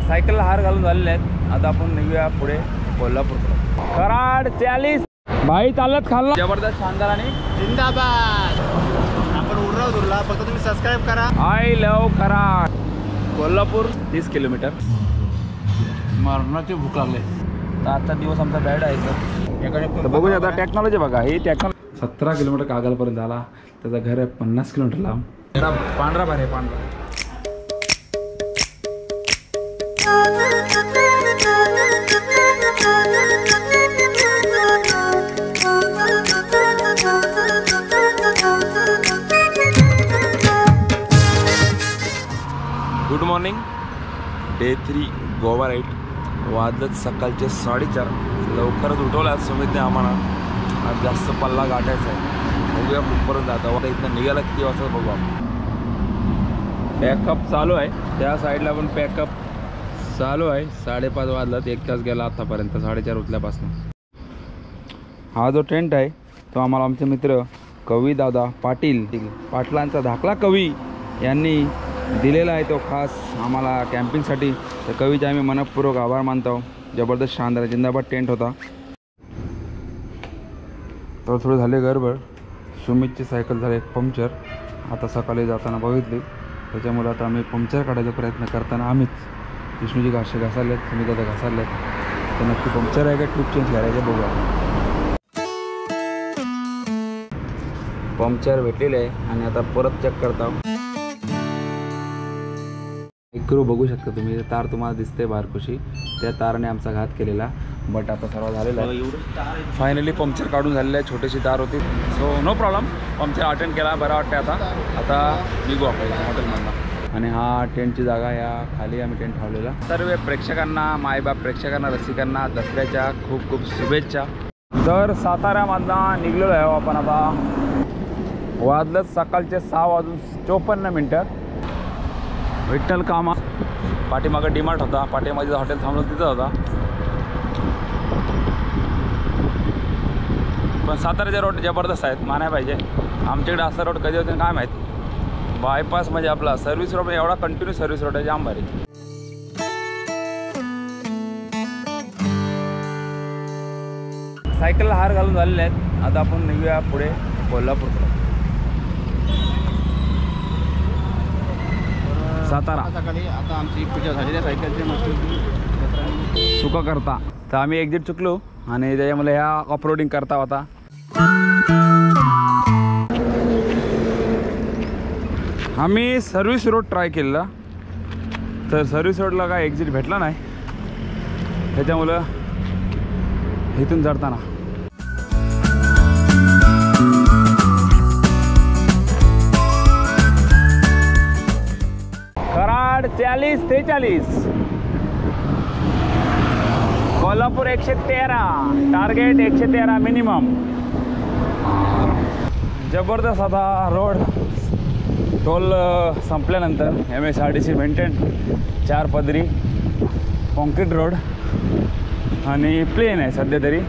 सायकलला हार घालून झालेले आहेत. आता आपण निघूया पुढे कोल्हापूर. कराड 40 भाई चालत खाल्ला. जबरदस्त शानदार आणि जिंदाबाद. आपण उरला दुरला फक्त तुम्ही सबस्क्राईब करा. I love Karad. Kolhapur 30 kilometre. मरणाची भूक लागले. तर आजचा दिवस आमचा बॅड आहे सर. बघू आता टेक्नॉलॉजी बघा. ही टेक्नॉलॉजी 17 किलोमीटर कागलपर्यंत आला. त्याचं घर आहे 50 किलोमीटर लांब. पांढरा भार आहे पांढरा. Good morning. Day 3 Goa ride. वाजत सकाळचे 4:30. लवकरच उठवलं आज सुमितने आम्हाला. आज जास्त पल्ला गाठायचा आहे. बघूया कुठपर्यंत जाता. आता इथं निघायला किती वाजता बघू आपण. पॅकअप चालू आहे. त्या साईडला पण पॅकअप चालू आहे. 5:30 वाजलात. 1 तास गेला आत्तापर्यंत 4:30 उठल्यापासून. हा जो टेंट आहे तो आम्हाला आमचे मित्र कविदादा पाटील पाटलांचा धाकला कवी यांनी दिलेला आहे. तो खास आम्हाला कॅम्पिंगसाठी. तर कवीचे आम्ही मनपूर्वक आभार मानतो. जबरदस्त शानदार जिंदाबाद टेंट होता. तर थोडं झाले गडबड. सुमितची सायकल झाली एक पंक्चर. आता सकाळी जाताना बघितली. त्याच्यामुळे आता आम्ही पंक्चर काढायचा प्रयत्न करताना आम्हीच विष्णूजी घासारलेत. सुमित आता घासारलेत. तर नक्की पंक्चर आहे का ट्यूब चेंज करायचं बघू आपण. पंक्चर भेटलेले आहे आणि आता परत चेक करता. इकडू बघू शकता तुम्ही. तार तुम्हाला दिसते बारकोशी. त्या तारने आमचा घात केलेला. बट आता सर्व झालेला आहे. फायनली पंक्चर काढून झालेलं आहे. छोटीशी तार होती. So no problem. Puncture attend केला. बरं वाटते. आता निघू आपण हॉटेलमधला. आणि हा टेंटची जागा. या खाली आम्ही टेंट ठेवलेला. सर्व प्रेक्षकांना मायबाप प्रेक्षकांना रसिकांना दसऱ्याच्या खूप खूप शुभेच्छा. तर साताऱ्यामधला निघलेलो आहे आपण आता. वाजलं सकाळचे 6:54. विठ्ठल कामा पाठीमागं डीमार्ट होता. पाठीमागे हॉटेल थांबलो तिथं होता. पण साताऱ्याचे रोड जबरदस्त आहेत मानाय पाहिजे. आमच्याकडे असा रोड कधी होते काय माहिती. बायपास म्हणजे आपला सर्व्हिस रोड एवढा कंटिन्यू सर्व्हिस रोड आहे. जाम भारी. सायकलला हार घालून झालेले आहेत. आता आपण निघूया पुढे कोल्हापूरकडे. सातारा सकाळी आता आमची पूजा झालेली आहे सायकलची मस्त सुका करता. तर आम्ही एक्झिट चुकलो आणि त्याच्यामुळे ह्या ऑफरोडिंग करता होता. आम्ही सर्व्हिस रोड ट्राय केलेला. तर सर्व्हिस रोडला काय एक्झिट भेटला नाही. त्याच्यामुळं इथून चढताना कराड 40-43. कोल्हापूर 113. Target 113 minimum. जबरदस्त आता रोड. टोल संपल्यानंतर MSRTC मेंटेन 4 पदरी कॉन्क्रीट रोड आणि प्लेन आहे सध्या तरी.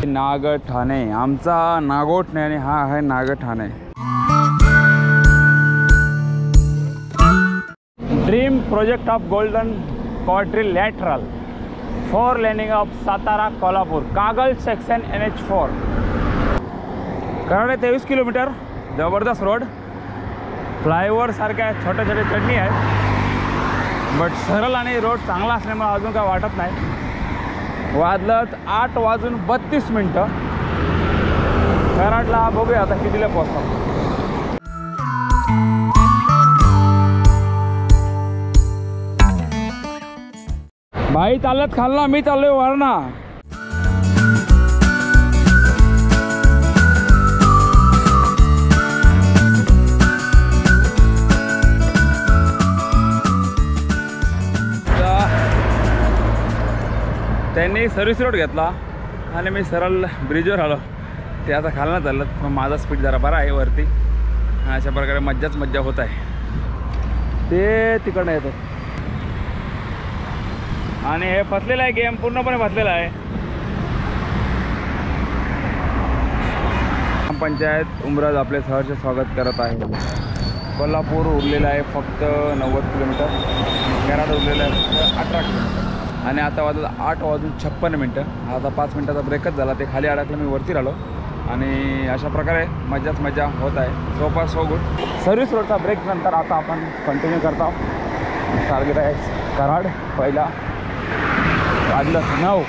नागठाणे आमचा नागोठणे आणि हा आहे Nagthane. Dream project of golden quadrilateral 4 laning of Satara Kolhapur Kagal section NH4. Karad 23 kilometre. जबरदस्त रोड. फ्लायओव्हर सारख्या छोट्या छोट्या चढणी आहेत. बट सरळ आणि रोड चांगला असल्यामुळे अजून काय वाटत नाही. वाजलं 8:32. कराडला बघूया आता कितीला पोहोचतो. भाई चालत खाल्ला. मी चाललोय वारणा. त्यांनी सर्व्हिस रोड घेतला आणि मी सरळ ब्रिजवर आलो. ते आता खालना चाललं. मग माझा स्पीड जरा बरा आहे वरती. अशा प्रकारे मज्जा होत आहे. ते तिकडनं येतात आणि हे फसलेलं आहे. गेम पूर्णपणे फसलेला आहे. ग्रामपंचायत उमराज आपले सहर्ष स्वागत करत आहे. कोल्हापूर उरलेलं आहे फक्त 90 किलोमीटर, कराड उरलेलं आहे फक्त 18 किलोमीटर आणि आता वाजत 8:56. आता 5 मिनटाचा ब्रेकच झाला, ते खाली अडकलं, मी वरती राहिलो आणि अशा प्रकारे मजाच मजा होत आहे. सो फार सो गुड. सर्व्हिस रोडचा ब्रेक नंतर आता आपण कंटिन्यू करतो. टार्गेट आहे कराड. पहिला वाजलं 9.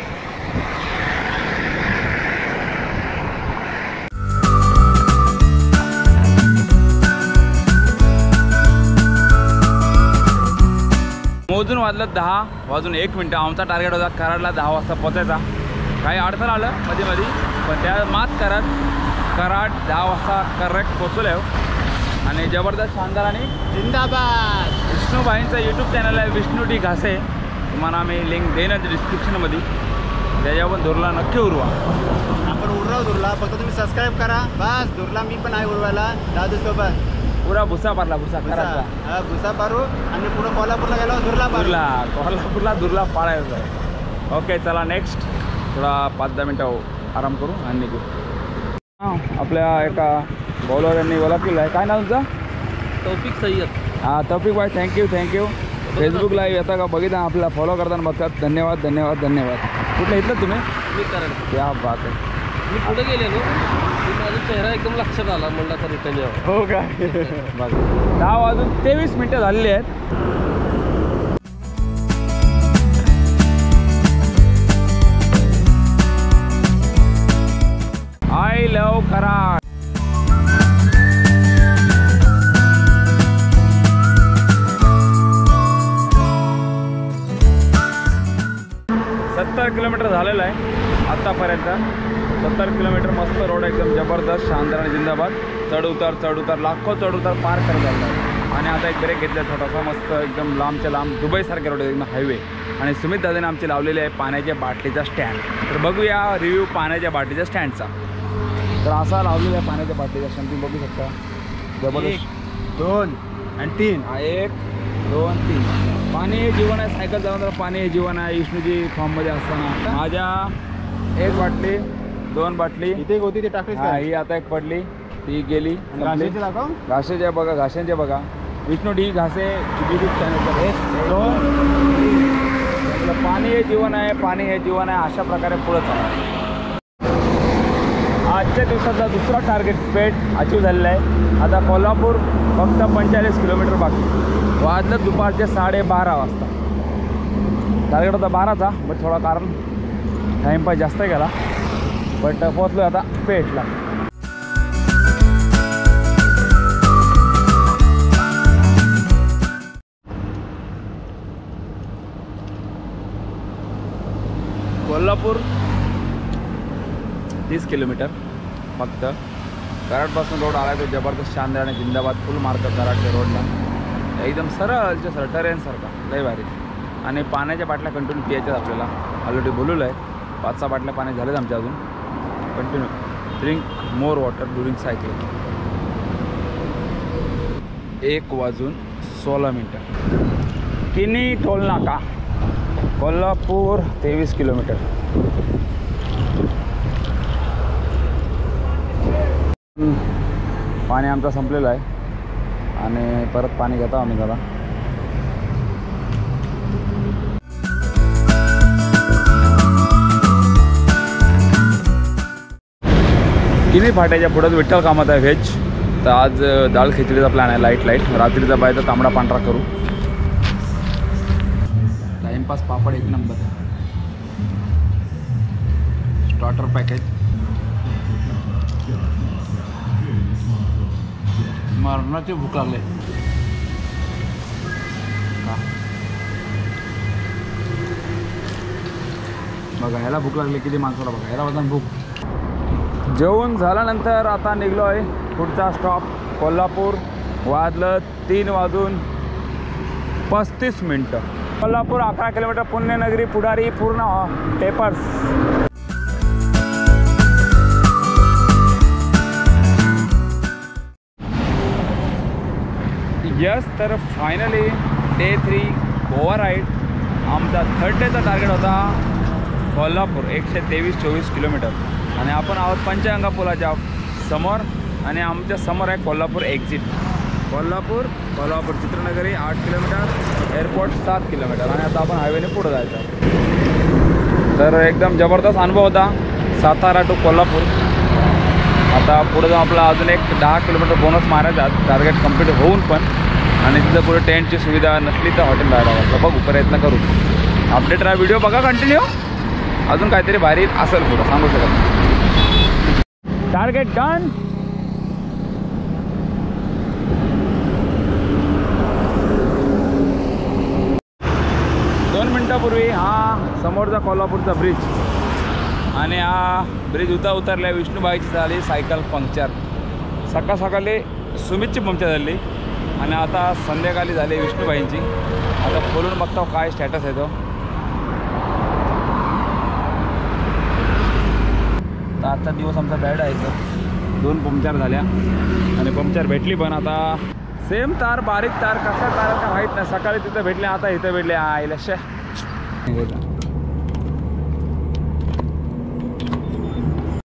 मोजून वाजलं 10:01. आमचा टार्गेट होता कराडला 10 वाजता पोचायचा. काही अडचण आलं मध्ये पण त्या मात करत कराड 10 वाजता करेक्ट पोचलो आणि जबरदस्त शानदार आणि जिंदाबाद. विष्णूबाईंचं यूट्यूब चॅनल आहे विष्णू डी घासे, तुम्हाला मी लिंक देईनच डिस्क्रिप्शनमध्ये, त्याच्यावर दुरला नक्की उरवा. आपण उरराव दुरला, फक्त तुम्ही सबस्क्राईब करा बस. दुरला मी पण आहे उरवायला दादूसोबत. पुरा भुसा पारला भुसा कराडला. भुसा पारू आणि पुढे कोल्हापूरला गेलो दुरला कोल्हापूरला दुरला पाळायचं आहे. ओके चला नेक्स्ट थोडा 5-10 मिनटं आराम करू आणि निघू. हां आपल्या एका बॉलरनी ओळखलेलं आहे. काय नाव तुमचं? तौफिक सय्यद. हां तौफिक भाई थँक्यू. फेसबुक लाईव्ह येता का बघितला, आपल्याला फॉलो करताना बघतात. धन्यवाद. कुठलं इथलं तुम्ही? मी कराड. क्या बात आहे. मी पुढे गेलेलो, माझा चेहरा एकदम लक्षात आला, म्हणलं तर रिटर्न यावं. हो काय? बघ 10:23 झालेली आहेत. I love Karad. किलोमीटर झालेलं आहे आत्तापर्यंत. 70 किलोमीटर मस्त रोड, एकदम जबरदस्त शानदार आणि जिंदाबाद. चढ उतार लाखो चढ उतार पार करत झाला आहे. आणि आता एक ब्रेक घेतला छोटासा, मस्त एकदम लांबच्या लांब दुबईसारखे रोड, एकदम हायवे. आणि सुमित दादाने आमची लावलेली आहे पाण्याच्या बाटलीचा स्टँड. तर बघूया रिव्ह्यू पाण्याच्या बाटलीच्या स्टँडचा. तर असा लावलेला आहे पाण्याच्या बाटलीचा स्टँड, तुम्ही बघू शकता. जबरदस्त 2 आणि 3. 1 2 3. पाणी हे जीवन आहे. सायकल चालवताना पाणी हे जीवन आहे. विष्णूजी फॉर्ममध्ये असताना माझ्या 1 बाटली 2 बाटली इथे होती, ते टाकली. हा ही आता एक पडली, ती गेली. घासेच्या बघा, घाशांचे बघा. विष्णू डी घासे यूट्यूब चॅनल. पाणी हे जीवन आहे, पाणी हे जीवन आहे. अशा प्रकारे पुढं चालू. आजच्या दिवसाचा दुसरा टार्गेट पेट अचीव झालेला आहे. आता कोल्हापूर फक्त 45 किलोमीटर बाकी. वाजलं दुपारचे 12:30 वाजता. टार्गेट होता 12चा, बट थोडा कारण टाईमपास जास्त गेला, बट पोचलो आता पेटला. कोल्हापूर 30 किलोमीटर फक्त. कराडपासून रोड आला तो जबरदस्त शानदार आणि जिंदाबाद फुल मार्क कराडच्या रोडला. एकदम सरळ टरेनसारखा लय भारी. आणि पाण्याच्या बाटल्या कंटिन्यू पियायच्यात आपल्याला. ऑलरेडी बोलवलं आहे 5-6 बाटल्या पाणी झालेत आमच्या अजून. Continue drink more water during cycling. 1:16. किनी टोल नाका कोल्हापूर 23 किलोमीटर. पाणी आमचं संपलेलं आहे आणि परत पाणी घेतो आम्ही जरा. किनी फाट्याच्या पुढंच विठ्ठल कामात आहे व्हेज. तर आज डाळ खिचडीचा प्लॅन आहे, लाईट. रात्रीचा बाय तर तांबडा पांढरा करू. टाइमपास पापड 1 नंबर. Starter package. मरणाची भूक लागली. बघा ह्याला भूक लागली, किती माणसाला बघा ह्याला वाजून भूक. जेवण झाल्यानंतर आता निघलो आहे पुढचा स्टॉप कोल्हापूर. वाजलं 3:35. कोल्हापूर 11 किलोमीटर. पुण्यनगरी पुढारी पूर्ण पेपर्स. यस तर फायनली डे 3 गोवा राईड. आमचा 3rd डेचा टार्गेट होता कोल्हापूर 123-24 किलोमीटर. आणि आपण आहोत पंचगंगा पुलाच्या समोर आणि आमच्या समोर आहे कोल्हापूर एक्झिट. कोल्हापूर कोल्हापूर चित्रनगरी 8 किलोमीटर, एअरपोर्ट 7 किलोमीटर आणि आता आपण हायवेने पुढे जायचं. तर एकदम जबरदस्त अनुभव होता सातारा टू कोल्हापूर. आता पुढे जाऊन आपला अजून एक 10 किलोमीटर बोनस मारायचा टार्गेट कंप्लीट होऊन पण. आणि तिथं पुढे टेंटची सुविधा नसली तर हॉटेल राहायला वाटलं बघू, प्रयत्न करू. अपडेट राहा, व्हिडिओ बघा कंटिन्यू. अजून काहीतरी भारी असेल पुढं, सांगू शकत. Target done. मिनिटापूर्वी हा समोरचा कोल्हापूरचा ब्रिज आणि हा ब्रिज उतरल्या विष्णूबाईची झाली सायकल पंक्चर. सकाळी सुमितची पंक्चर झाली आणि आता संध्याकाळी झाली विष्णूबाईंची. आता खोलून बघतो काय स्टॅटस आहे तो. तर आजचा दिवस आमचा बॅड आहे सर. 2 पंक्चर झाल्या आणि पंक्चर भेटली पण आता सेम तार बारीक तार कशा तार का माहीत नाही. सकाळी तिथं भेटले आता इथं भेटले. आईला शे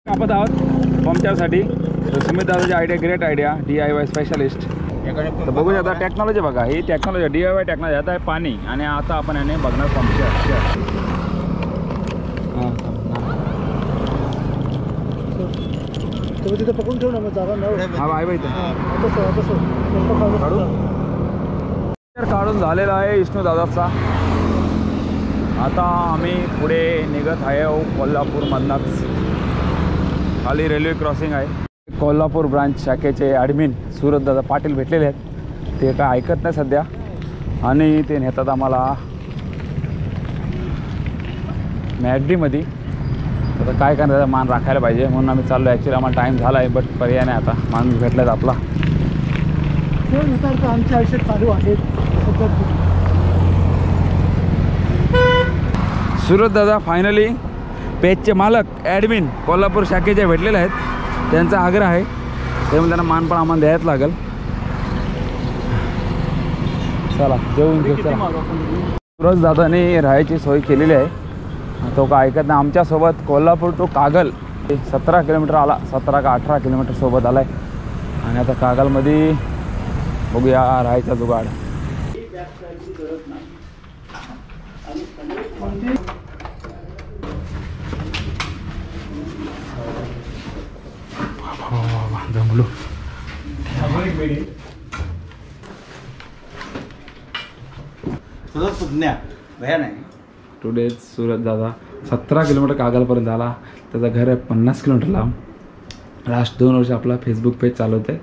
आपण आहोत पंक्चरसाठी. तर सुमित दादाची idea great idea, DIY specialist. तर बघू आता टेक्नॉलॉजी बघा, ही टेक्नॉलॉजी DIY टेक्नॉलॉजी. आता आहे पाणी आणि आता आपण याने बघणार पंक्चर. तिथं पकडून ठेव ना मग जागा न. हा आहे बाई काढून झालेला आहे विष्णू दादाचा. आता आम्ही पुढे निघत आहे कोल्हापूरमधनंच. खाली रेल्वे क्रॉसिंग आहे. कोल्हापूर ब्रांच शाखेचे ॲडमिन सूरजदादा पाटील भेटलेले आहेत. ते काय ऐकत नाही सध्या आणि ते नेतात आम्हाला मॅगडीमध्ये. आता काय करण्याचा मान राखायला पाहिजे म्हणून आम्ही चाललो. ॲक्च्युली आम्हाला टाईम झाला आहे बट पर्याय नाही. आता माणूस भेटलाच आपला. आमच्या आयुष्यात चालू आहे. सूरजदादा फायनली पेजचे मालक ॲडमिन कोल्हापूर शाखेचे भेटलेले आहेत. त्यांचा आग्रह आहे त्यामुळे त्यांना मान पण आम्हाला द्यायच लागेल. चला जेवून घेऊ. सूरजदादाने राहायची सोय केलेली आहे. तो का ऐकत नाही. आमच्यासोबत कोल्हापूर टू कागल 17 किलोमीटर आला. 17 का 18 किलोमीटर सोबत आला आहे. आणि आता कागलमध्ये बघूया राहायचा जुगाड. जमलो. भया नाही. टुडे सूरजदादा 17 किलोमीटर कागलपर्यंत आला. त्याचं घर आहे 50 किलोमीटर लांब. लास्ट 2 वर्ष आपला फेसबुक पेज चालवत आहे.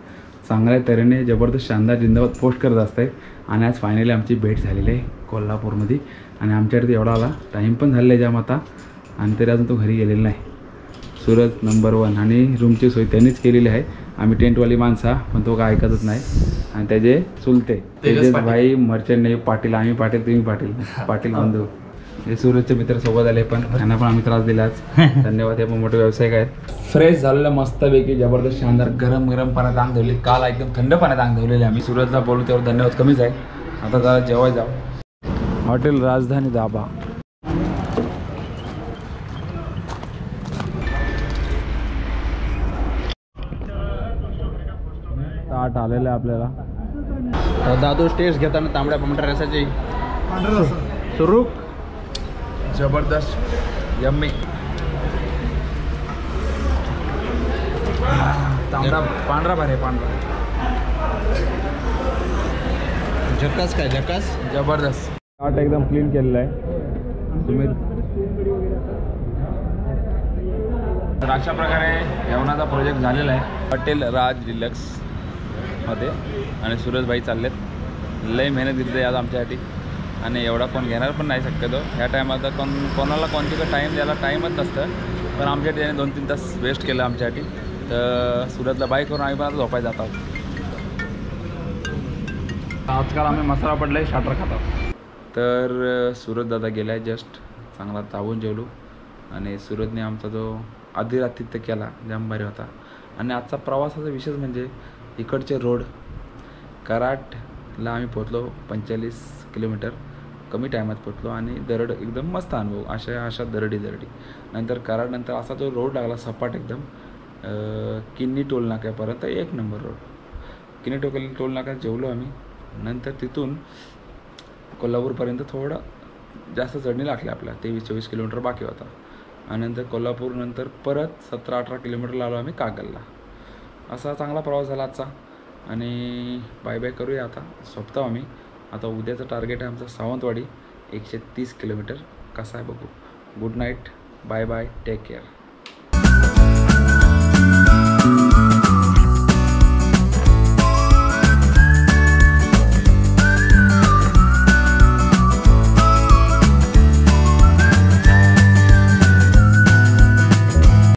चांगल्या तऱ्हेने जबरदस्त शानदार जिंदाबाद पोस्ट करत असते. आणि आज फायनली आमची भेट झालेली आहे कोल्हापूरमध्ये. आणि आमच्याकडे एवढा आला टाईम पण झालेला आहे जाम आता. आणि तरी अजून तो घरी गेलेला नाही. सूरज नंबर 1 आणि रूमची सोय त्यांनीच केलेली आहे. आम्ही टेंटवाली माणसा पण तो काय ऐकतच नाही. आणि त्याचे चुलते तेजस भाई मर्चंट नाही पाटील. आम्ही पाटील तुम्ही पाटील पाटील बंधू. हे सूरजचे मित्र सोबत आले पण त्यांना पण आम्ही त्रास दिलाच. धन्यवाद. हे पण मोठे व्यावसायिक आहेत. फ्रेश झालेलं मस्तपैकी जबरदस्त शानदार गरम पाण्यात अंग धुवली. काल एकदम थंड पाण्यात अंग धुवलेले आम्ही. सूरजला बोलू तेवढं धन्यवाद कमीच आहे. आता जरा जेवाय जाऊ. हॉटेल राजधानी धाबा. ताट आलेलं आहे आपल्याला. दादू टेस्ट घेताना तांबड्या पांढऱ्या रसाची सुरू जबरदस्त यम्मी. तांबडा पांढरा भारी पांढरा झकास. काय झकास जबरदस्त. ताट एकदम क्लीन केलेलं आहे सुमित. तर अशा प्रकारे जेवणाचा प्रोजेक्ट झालेला आहे हॉटेल राज डिलक्स मध्ये. आणि सूरजभाई चाललेत. लई मेहनत घेतली आज आमच्यासाठी. आणि एवढा कोण घेणार पण नाही शक्यतो ह्या टायमात. कोणाला कोणतीकडे टाईम द्यायला टाईमच नसतं. पण आमच्यासाठी त्याने 2-3 तास वेस्ट केलं आमच्यासाठी. तर सूरजला बाय करून आम्ही पण आता झोपायला जात आहोत. आजकाल आम्ही मसाला पडला स्टार्टर खात आहोत. तर सूरजदादा गेला आहे जस्ट. चांगला तावून जेवलो. आणि सूरजने आमचा जो आधिरातिथ्य केला जाम भारी होता. आणि आजचा प्रवासाचा विशेष म्हणजे इकडचे रोड. कराडला आम्ही पोचलो 45 किलोमीटर कमी टायमात पोचलो. आणि दरड एकदम मस्त अनुभव. अशा दरडी नंतर कराडनंतर असा जो रोड लागला सपाट एकदम किन्नी टोल नाक्यापर्यंत. 1 नंबर रोड. किनीटोकली टोल नाका जेवलो आम्ही. नंतर तिथून कोल्हापूरपर्यंत थोडं जास्त चढणी लागली आपल्याला, 23-24 किलोमीटर बाकी होता. आणि नंतर कोल्हापूरनंतर परत 17-18 किलोमीटरला आलो आम्ही कागलला. असा चांगला प्रवास झाला आजचा. आणि बाय बाय करूया आता, सोपतो आम्ही आता. उद्याचं टार्गेट आहे आमचं सावंतवाडी, 130 किलोमीटर. कसं आहे बघू. Good night, bye bye, take care.